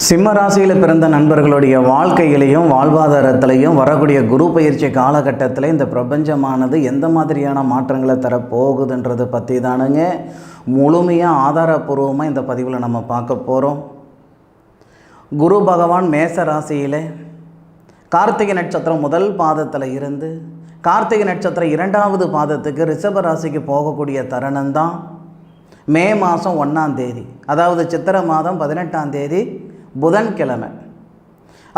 சிம்ம ராசியில் பிறந்த நண்பர்களுடைய வாழ்க்கையிலையும் வாழ்வாதாரத்திலையும் வரக்கூடிய குரு பயிற்சி காலகட்டத்தில் இந்த பிரபஞ்சமானது எந்த மாதிரியான மாற்றங்களை தரப்போகுதுன்றதை பற்றி தானுங்க முழுமையாக ஆதாரபூர்வமாக இந்த பதிவில் நம்ம பார்க்க போகிறோம். குரு பகவான் மேச ராசியில் கார்த்திகை நட்சத்திரம் முதல் பாதத்தில் இருந்து கார்த்திகை நட்சத்திரம் இரண்டாவது பாதத்துக்கு ரிஷப ராசிக்கு போகக்கூடிய தருணம்தான் மே மாதம் 1ஆம் தேதி, அதாவது சித்திரை மாதம் 18ஆம் தேதி புதன்கிழமை.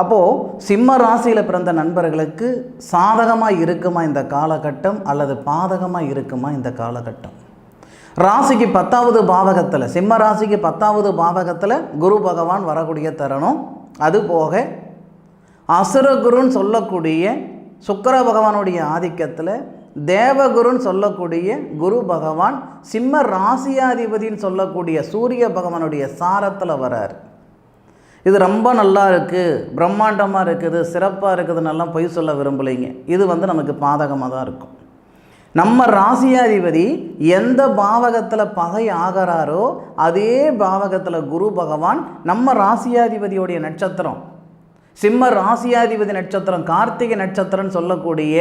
அப்போது சிம்ம ராசியில் பிறந்த நண்பர்களுக்கு சாதகமாக இருக்குமா இந்த காலகட்டம் அல்லது பாதகமாக இருக்குமா இந்த காலகட்டம்? ராசிக்கு 10வது பாவகத்தில், சிம்ம ராசிக்கு 10வது பாவகத்தில் குரு பகவான் வரக்கூடிய தருணம். அதுபோக அசுரகுருன்னு சொல்லக்கூடிய சுக்கிர பகவானுடைய ஆதிக்கத்தில் தேவகுருன்னு சொல்லக்கூடிய குரு பகவான் சிம்ம ராசியாதிபதின்னு சொல்லக்கூடிய சூரிய பகவானுடைய சாரத்தில் வரார். இது ரொம்ப நல்லா இருக்குது, பிரம்மாண்டமாக இருக்குது, சிறப்பாக இருக்குதுன்னெல்லாம் பொய் சொல்ல விரும்பலைங்க. இது நமக்கு பாதகமாக தான் இருக்கும். நம்ம ராசியாதிபதி எந்த பாவகத்தில் பகை ஆகிறாரோ அதே பாவகத்தில் குரு பகவான் நம்ம ராசியாதிபதியோடைய நட்சத்திரம் சிம்ம ராசியாதிபதி நட்சத்திரம் கார்த்திகை நட்சத்திரம்னு சொல்லக்கூடிய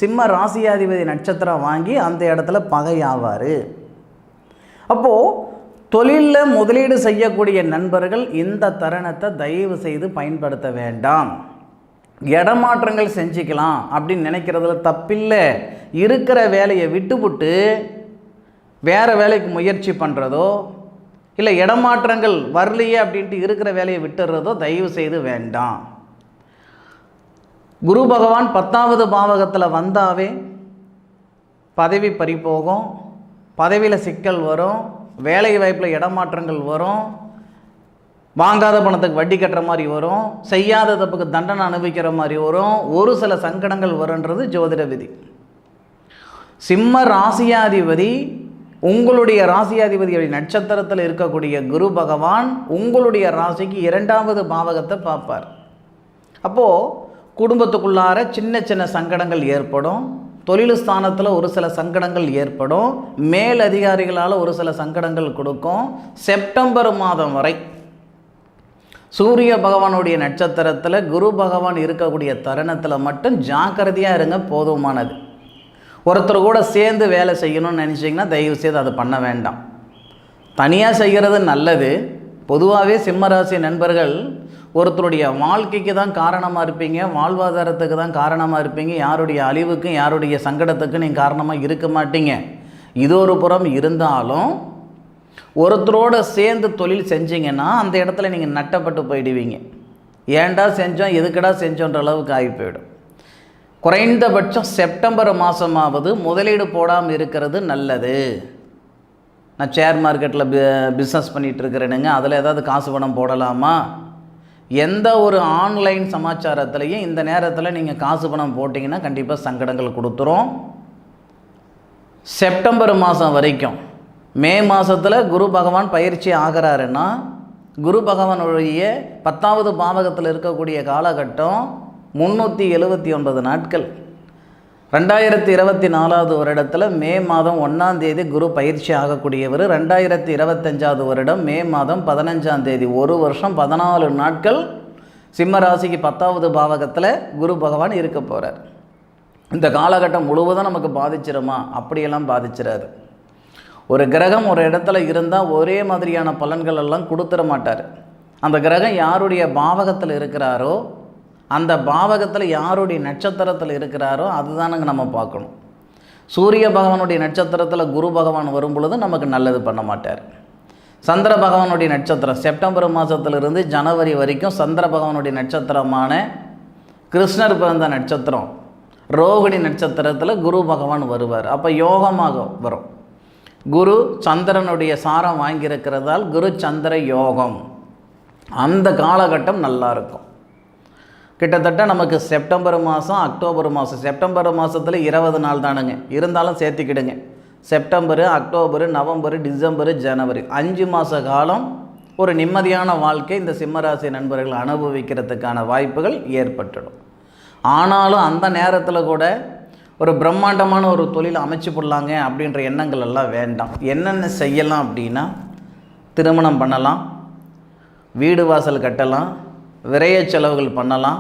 சிம்ம ராசியாதிபதி நட்சத்திரம் வாங்கி அந்த இடத்துல பகை ஆவார். அப்போது தொழிலில் முதலீடு செய்யக்கூடிய நண்பர்கள் இந்த தருணத்தை தயவு செய்து பயன்படுத்த வேண்டாம். இடமாற்றங்கள் செஞ்சுக்கலாம் அப்படின்னு நினைக்கிறதுல தப்பில்லை. இருக்கிற வேலையை விட்டுவிட்டு வேறு வேலைக்கு முயற்சி பண்ணுறதோ இல்லை இடமாற்றங்கள் வரலையே அப்படின்ட்டு இருக்கிற வேலையை விட்டுறதோ தயவு செய்து வேண்டாம். குரு பகவான் 10வது பாவகத்தில் வந்தாவே பதவி பறிபோகும், பதவியில் சிக்கல் வரும், வேலை வாய்ப்பில் இடமாற்றங்கள் வரும், வாங்காத பணத்துக்கு வட்டி கட்டுற மாதிரி வரும், செய்யாத தப்புக்கு தண்டனை அனுபவிக்கிற மாதிரி வரும், ஒரு சில சங்கடங்கள் வரும்ன்றது ஜோதிட விதி. சிம்ம ராசியாதிபதி உங்களுடைய ராசியாதிபதியுடைய நட்சத்திரத்தில் இருக்கக்கூடிய குரு பகவான் உங்களுடைய ராசிக்கு 2வது பாவகத்தை பார்ப்பார். அப்போது குடும்பத்துக்குள்ளார சின்ன சின்ன சங்கடங்கள் ஏற்படும், தொழில் ஸ்தானத்தில் ஒரு சில சங்கடங்கள் ஏற்படும், மேல் அதிகாரிகளால் ஒரு சில சங்கடங்கள் கொடுக்கும். செப்டம்பர் மாதம் வரை சூரிய பகவானுடைய நட்சத்திரத்தில் குரு பகவான் இருக்கக்கூடிய தருணத்தில் மட்டும் ஜாக்கிரதையாக இருங்க, போதுமானது. ஒருத்தர் கூட சேர்ந்து வேலை செய்யணும்னு நினச்சிங்கன்னா தயவு செய்து அதை பண்ண வேண்டாம். தனியாக செய்கிறது நல்லது. பொதுவாகவே சிம்மராசி நண்பர்கள் ஒருத்தருடைய வாழ்க்கைக்கு தான் காரணமாக இருப்பீங்க, வாழ்வாதாரத்துக்கு தான் காரணமாக இருப்பீங்க. யாருடைய அழிவுக்கும் யாருடைய சங்கடத்துக்கும் நீங்கள் காரணமாக இருக்க மாட்டீங்க. இது ஒரு புறம் இருந்தாலும் ஒருத்தரோடு சேர்ந்து தொழில் செஞ்சீங்கன்னா அந்த இடத்துல நீங்கள் நட்டப்பட்டு போயிடுவீங்க. ஏன்டா செஞ்சோம், எதுக்கடா செஞ்சோன்ற அளவுக்கு ஆகி போயிடும். குறைந்தபட்சம் செப்டம்பர் மாதமாவது முதலீடு போடாமல் இருக்கிறது நல்லது. நான் ஷேர் மார்க்கெட்டில் பிஸ்னஸ் பண்ணிகிட்ருக்கிறேனுங்க, அதில் ஏதாவது காசு பணம் போடலாமா? எந்த ஒரு ஆன்லைன் சமாச்சாரத்துலேயும் இந்த நேரத்தில் நீங்கள் காசு பணம் போட்டிங்கன்னா கண்டிப்பாக சங்கடங்கள் கொடுத்துரும். செப்டம்பர் மாதம் வரைக்கும், மே மாதத்தில் குரு பகவான் பயிற்சி ஆகிறாருன்னா குரு பகவானுடைய 10வது பாவகத்தில் இருக்கக்கூடிய காலகட்டம் 379 நாட்கள். 2024வது வருடத்தில் மே மாதம் 1ஆம் தேதி குரு பயிற்சி ஆகக்கூடியவர். 2025வது வருடம் மே மாதம் 15ஆம் தேதி, ஒரு வருஷம் 14 நாட்கள் சிம்ம ராசிக்கு 10வது பாவகத்தில் குரு பகவான் இருக்க போகிறார். இந்த காலகட்டம் முழுவதும் நமக்கு பாதிச்சிருமா? அப்படியெல்லாம் பாதிச்சிடாது. ஒரு கிரகம் ஒரு இடத்துல இருந்தால் ஒரே மாதிரியான பலன்கள் எல்லாம் கொடுத்துட மாட்டார். அந்த கிரகம் யாருடைய பாவகத்தில் இருக்கிறாரோ, அந்த பாவகத்தில் யாருடைய நட்சத்திரத்தில் இருக்கிறாரோ அதுதானுங்க நம்ம பார்க்கணும். சூரிய பகவானுடைய நட்சத்திரத்தில் குரு பகவான் வரும் பொழுது நமக்கு நல்லது பண்ண மாட்டார். சந்திர பகவானுடைய நட்சத்திரம் செப்டம்பர் மாதத்திலிருந்து ஜனவரி வரைக்கும் சந்திர பகவானுடைய நட்சத்திரமான கிருஷ்ணர் பிறந்த நட்சத்திரம் ரோகிணி நட்சத்திரத்தில் குரு பகவான் வருவார். அப்போ யோகமாக வரும். குரு சந்திரனுடைய சாரம் வாங்கியிருக்கிறதால் குரு சந்திர யோகம். அந்த காலகட்டம் நல்லா இருக்கும். கிட்டத்தட்ட நமக்கு செப்டம்பர் மாதம் அக்டோபர் மாதம், செப்டம்பர் மாதத்தில் 20 நாள் தானுங்க, இருந்தாலும் சேர்த்துக்கிடுங்க. செப்டம்பர், அக்டோபர், நவம்பர், டிசம்பர், ஜனவரி 5 மாத காலம் ஒரு நிம்மதியான வாழ்க்கை இந்த சிம்மராசி நண்பர்கள் அனுபவிக்கிறதுக்கான வாய்ப்புகள் ஏற்பட்டுடும். ஆனாலும் அந்த நேரத்தில் கூட ஒரு பிரம்மாண்டமான ஒரு தொழில் அமைச்சு போடலாங்க அப்படின்ற எண்ணங்கள் எல்லாம் வேண்டாம். என்னென்ன செய்யலாம் அப்படின்னா, திருமணம் பண்ணலாம், வீடு வாசல் கட்டலாம், விரைய செலவுகள் பண்ணலாம்,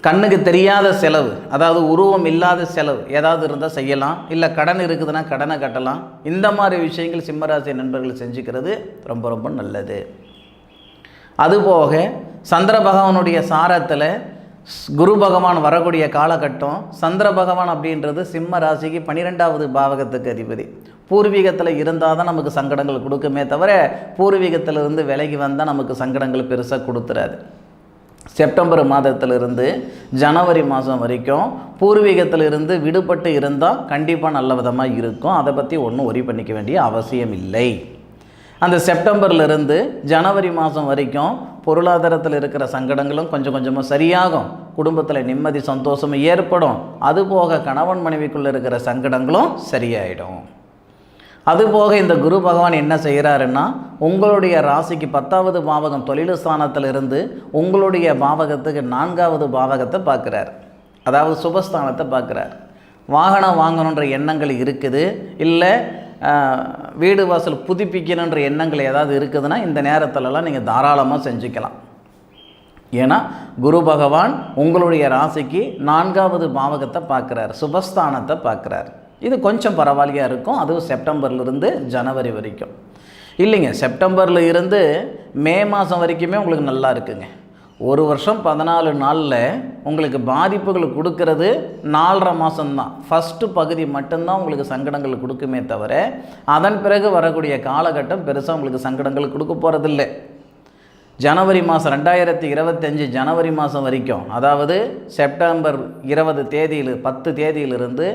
கண்ணுக்கு தெரியாத செலவு, அதாவது உருவம் இல்லாத செலவு ஏதாவது இருந்தால் செய்யலாம், இல்லை கடன் இருக்குதுன்னா கடனை கட்டலாம். இந்த மாதிரி விஷயங்கள் சிம்மராசி நண்பர்கள் செஞ்சுக்கிறது ரொம்ப ரொம்ப நல்லது. அதுபோக சந்திர பகவானுடைய சாரத்தில் குரு பகவான் வரக்கூடிய காலகட்டம், சந்திர பகவான் அப்படின்றது சிம்ம ராசிக்கு 12வது பாவகத்துக்கு அதிபதி. பூர்வீகத்தில் இருந்தால் தான் நமக்கு சங்கடங்கள் கொடுக்குமே தவிர பூர்வீகத்திலிருந்து விலகி வந்தால் நமக்கு சங்கடங்கள் பெருசாக கொடுத்துறாது. செப்டம்பர் மாதத்திலிருந்து ஜனவரி மாதம் வரைக்கும் பூர்வீகத்திலிருந்து விடுபட்டு இருந்தால் கண்டிப்பாக நல்ல விதமாக இருக்கும். அதை பற்றி ஒன்றும் ஒரி பண்ணிக்க வேண்டிய அவசியம் இல்லை. அந்த செப்டம்பர்லேருந்து ஜனவரி மாதம் வரைக்கும் பொருளாதாரத்தில் இருக்கிற சங்கடங்களும் கொஞ்சம் கொஞ்சமாக சரியாகும், குடும்பத்தில் நிம்மதி சந்தோஷமும் ஏற்படும். அதுபோக கணவன் மனைவிக்குள்ளே இருக்கிற சங்கடங்களும் சரியாயிடும். அதுபோக இந்த குரு பகவான் என்ன செய்கிறாருன்னா, உங்களுடைய ராசிக்கு 10வது பாவகம் தொழில் ஸ்தானத்திலிருந்து உங்களுடைய பாவகத்துக்கு 4வது பாவகத்தை பார்க்குறார், அதாவது சுபஸ்தானத்தை பார்க்குறார். வாகனம் வாங்கணுன்ற எண்ணங்கள் இருக்குது, இல்லை வீடு வாசல் புதுப்பிக்கணுன்ற எண்ணங்கள் ஏதாவது இருக்குதுன்னா இந்த நேரத்திலலாம் நீங்கள் தாராளமாக செஞ்சுக்கலாம். ஏன்னா குரு பகவான் உங்களுடைய ராசிக்கு 4வது பாவகத்தை பார்க்குறார், சுபஸ்தானத்தை பார்க்குறார். இது கொஞ்சம் பரவாயில்லையாக இருக்கும். அதுவும் செப்டம்பர்லேருந்து ஜனவரி வரைக்கும் இல்லைங்க, செப்டம்பரில் இருந்து மே மாதம் வரைக்குமே உங்களுக்கு நல்லா இருக்குங்க. ஒரு வருஷம் 14 நாளில் உங்களுக்கு பாதிப்புகள் கொடுக்கறது 4.5 மாதம்தான். ஃபஸ்ட்டு பகுதி மட்டும்தான் உங்களுக்கு சங்கடங்கள் கொடுக்குமே தவிர அதன் பிறகு வரக்கூடிய காலகட்டம் பெருசாக உங்களுக்கு சங்கடங்கள் கொடுக்க போகிறதில்லை. ஜனவரி மாதம் 2025 ஜனவரி மாதம் வரைக்கும், அதாவது செப்டம்பர் 20 தேதியில் 10 தேதியிலிருந்து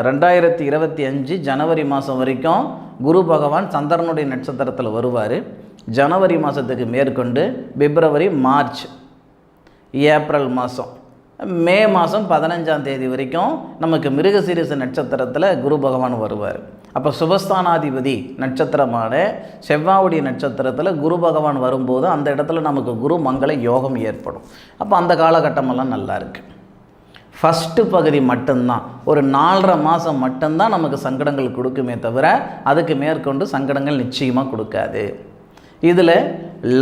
2025 ஜனவரி மாதம் வரைக்கும் குரு பகவான் சந்திரனுடைய நட்சத்திரத்தில் வருவார். ஜனவரி மாதத்துக்கு மேற்கொண்டு பிப்ரவரி, மார்ச், ஏப்ரல் மாதம், மே மாதம் 15ஆம் தேதி வரைக்கும் நமக்கு மிருகசீரிஷ நட்சத்திரத்தில் குரு பகவான் வருவார். அப்போ சுபஸ்தானாதிபதி நட்சத்திரமான செவ்வாயுடைய நட்சத்திரத்தில் குரு பகவான் வரும்போது அந்த இடத்துல நமக்கு குரு மங்கள யோகம் ஏற்படும். அப்போ அந்த காலகட்டமெல்லாம் நல்லா இருக்குது. ஃபஸ்ட்டு பகுதி மட்டும்தான், ஒரு 4.5 மாதம் மட்டும்தான் நமக்கு சங்கடங்கள் கொடுக்குமே தவிர அதுக்கு மேற்கொண்டு சங்கடங்கள் நிச்சயமாக கொடுக்காது. இதில்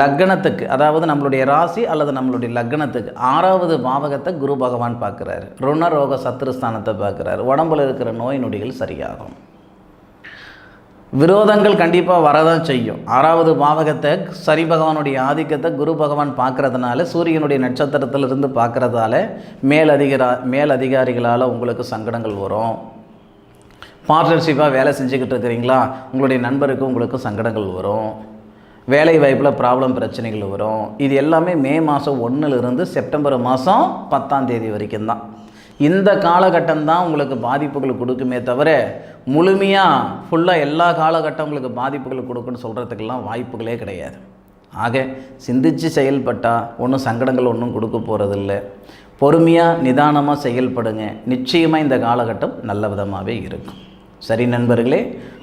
லக்னத்துக்கு, அதாவது நம்மளுடைய ராசி அல்லது நம்மளுடைய லக்னத்துக்கு 6வது பாவகத்தை குரு பகவான் பார்க்குறாரு, ருணரோக சத்துருஸ்தானத்தை பார்க்குறாரு. உடம்பில் இருக்கிற நோய் நொடிகள் சரியாகும். விரோதங்கள் கண்டிப்பாக வரதான் செய்யும். 6வது பாவகத்தை சரி பகவானுடைய ஆதிக்கத்தை குரு பகவான் பார்க்குறதுனால, சூரியனுடைய நட்சத்திரத்திலிருந்து பார்க்குறதால மேலதிகாரிகளால் உங்களுக்கு சங்கடங்கள் வரும். பார்ட்னர்ஷிப்பாக வேலை செஞ்சுக்கிட்டு இருக்கிறீங்களா, உங்களுடைய நண்பருக்கு உங்களுக்கு சங்கடங்கள் வரும். வேலை வாய்ப்பில் ப்ராப்ளம் பிரச்சனைகள் வரும். இது எல்லாமே மே மாதம் 1லிருந்து செப்டம்பர் மாதம் 10ஆம் தேதி வரைக்கும் தான். இந்த காலகட்டம் தான் உங்களுக்கு பாதிப்புகள் கொடுக்குமே தவிர முழுமையாக ஃபுல்லாக எல்லா காலகட்டம் உங்களுக்கு பாதிப்புகள் கொடுக்குன்னு சொல்கிறதுக்கெல்லாம் வாய்ப்புகளே கிடையாது. ஆக சிந்தித்து செயல்பட்டால் ஒன்றும் சங்கடங்கள் ஒன்றும் கொடுக்க போகிறதில்ல. பொறுமையாக நிதானமாக செயல்படுங்க, நிச்சயமாக இந்த காலகட்டம் நல்ல விதமாகவே இருக்கும். சரி நண்பர்களே,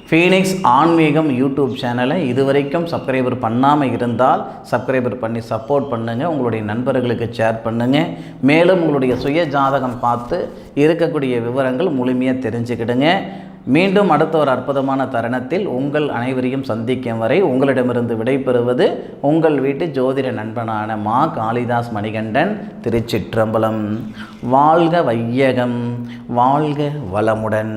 ஃபீனிக்ஸ் ஆன்மீகம் யூடியூப் சேனலை இதுவரைக்கும் சப்ஸ்கிரைபர் பண்ணாமல் இருந்தால் சப்ஸ்கிரைபர் பண்ணி சப்போர்ட் பண்ணுங்கள், உங்களுடைய நண்பர்களுக்கு ஷேர் பண்ணுங்கள். மேலும் உங்களுடைய சுய ஜாதகம் பார்த்து இருக்கக்கூடிய விவரங்கள் முழுமையாக தெரிஞ்சுக்கிடுங்க. மீண்டும் அடுத்த ஒரு அற்புதமான தருணத்தில் உங்கள் அனைவரையும் சந்திக்கும் வரை உங்களிடமிருந்து விடைபெறுவது உங்கள் வீட்டு ஜோதிட நண்பனான மா காளிதாஸ் மணிகண்டன். திருச்சிற்றம்பலம். வாழ்க வையகம், வாழ்க வளமுடன்.